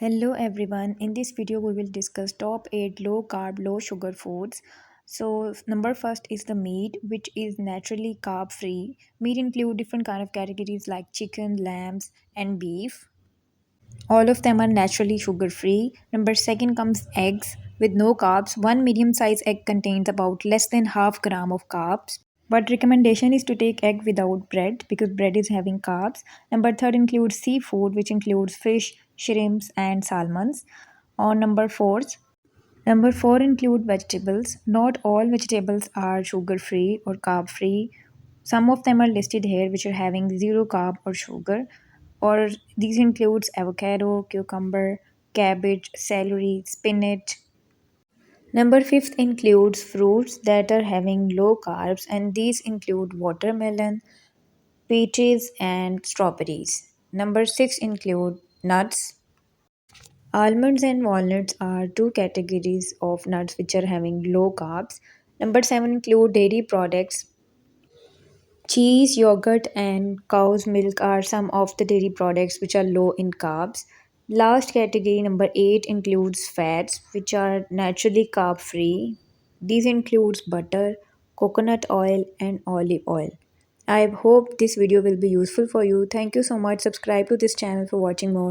Hello everyone. In this video we will discuss top 8 low carb low sugar foods. So number first is the meat, which is naturally carb free. Meat include different kind of categories like chicken, lambs and beef. All of them are naturally sugar free. Number second comes eggs with no carbs. One medium sized egg contains about less than half gram of carbs. But recommendation is to take egg without bread because bread is having carbs. Number third includes seafood, which includes fish, shrimps, and salmons. On number four include vegetables. Not all vegetables are sugar free or carb free. Some of them are listed here, which are having zero carb or sugar. Or these includes avocado, cucumber, cabbage, celery, spinach. Number fifth includes fruits that are having low carbs, and these include watermelon, peaches, and strawberries. Number six include nuts. Almonds and walnuts are two categories of nuts which are having low carbs. Number seven include dairy products. Cheese, yogurt, and cow's milk are some of the dairy products which are low in carbs. Last category, number 8, includes fats which are naturally carb free. These includes butter, coconut oil, and olive oil. I hope this video will be useful for you. Thank you so much. Subscribe to this channel for watching more.